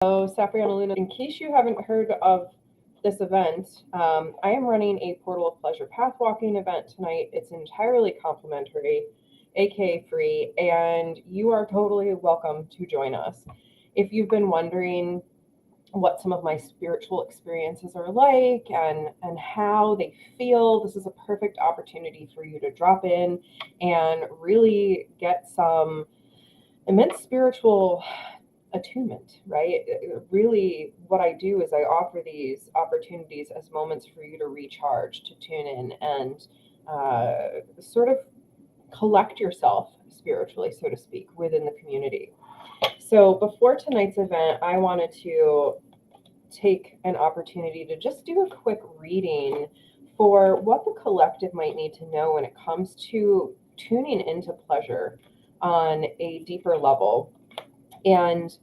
So, Sapriana Luna, in case you haven't heard of this event, I am running a Portal of Pleasure pathwalking event tonight. It's entirely complimentary, aka free, and you are totally welcome to join us. If you've been wondering what some of my spiritual experiences are like and how they feel, this is a perfect opportunity for you to drop in and really get some immense spiritual attunement, right? Really, what I do is I offer these opportunities as moments for you to recharge, to tune in, and sort of collect yourself spiritually, so to speak, within the community. So before tonight's event, I wanted to take an opportunity to just do a quick reading for what the collective might need to know when it comes to tuning into pleasure on a deeper level. And,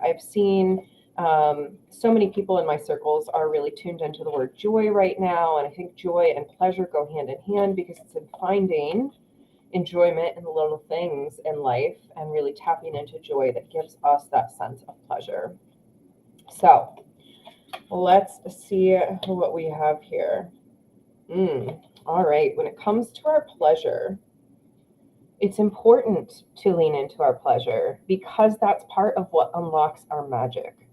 I've seen so many people in my circles are really tuned into the word joy right now. And I think joy and pleasure go hand in hand because it's in finding enjoyment in the little things in life and really tapping into joy that gives us that sense of pleasure. So let's see what we have here. All right. When it comes to our pleasure, it's important to lean into our pleasure because that's part of what unlocks our magic.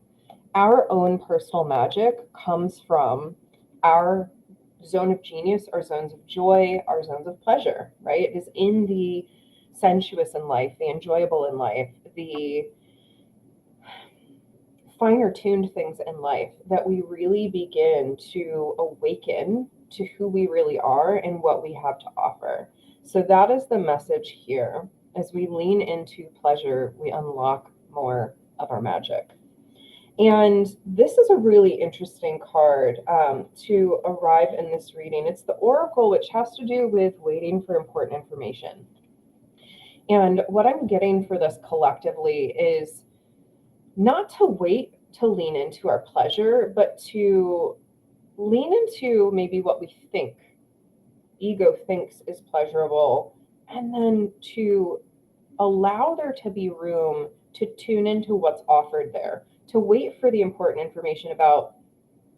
Our own personal magic comes from our zone of genius, our zones of joy, our zones of pleasure, right? It is in the sensuous in life, the enjoyable in life, the finer tuned things in life that we really begin to awaken to who we really are and what we have to offer. So that is the message here. As we lean into pleasure, we unlock more of our magic. And this is a really interesting card to arrive in this reading. It's the Oracle, which has to do with waiting for important information. And what I'm getting for this collectively is not to wait to lean into our pleasure, but to lean into maybe what we think ego thinks is pleasurable, and then to allow there to be room to tune into what's offered there, to wait for the important information about,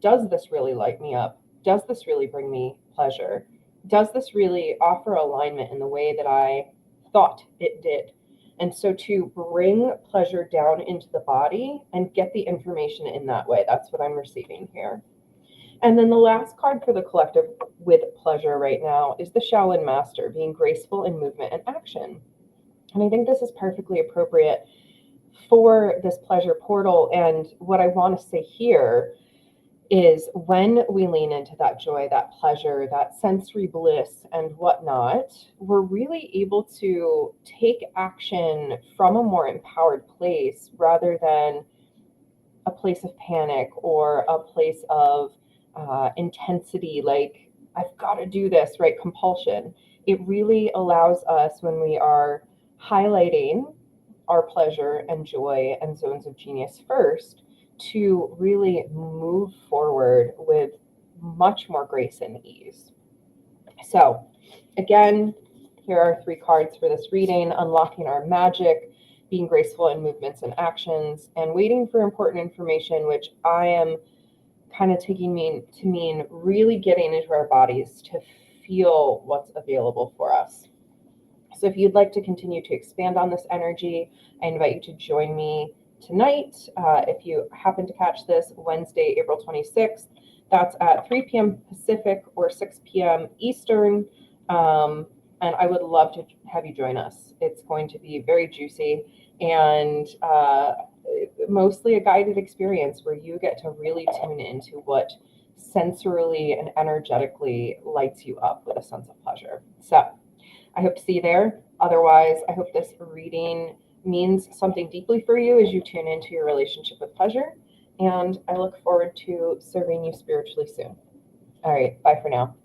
does this really light me up? Does this really bring me pleasure? Does this really offer alignment in the way that I thought it did? And so to bring pleasure down into the body and get the information in that way, that's what I'm receiving here. And then the last card for the collective with pleasure right now is the Shaolin Master, being graceful in movement and action. And I think this is perfectly appropriate for this pleasure portal. And what I want to say here is when we lean into that joy, that pleasure, that sensory bliss and whatnot, we're really able to take action from a more empowered place rather than a place of panic or a place of intensity, like I've got to do this, right? Compulsion. It really allows us, when we are highlighting our pleasure and joy and zones of genius first, to really move forward with much more grace and ease. So again, here are 3 cards for this reading: unlocking our magic, being graceful in movements and actions, and waiting for important information, which I am kind of taking me to mean really getting into our bodies to feel what's available for us. So if you'd like to continue to expand on this energy, I invite you to join me tonight. If you happen to catch this Wednesday, April 26th, that's at 3 p.m. Pacific or 6 p.m. Eastern. And I would love to have you join us. It's going to be very juicy and mostly a guided experience where you get to really tune into what sensorily and energetically lights you up with a sense of pleasure. So I hope to see you there. Otherwise, I hope this reading means something deeply for you as you tune into your relationship with pleasure. And I look forward to serving you spiritually soon. All right, bye for now.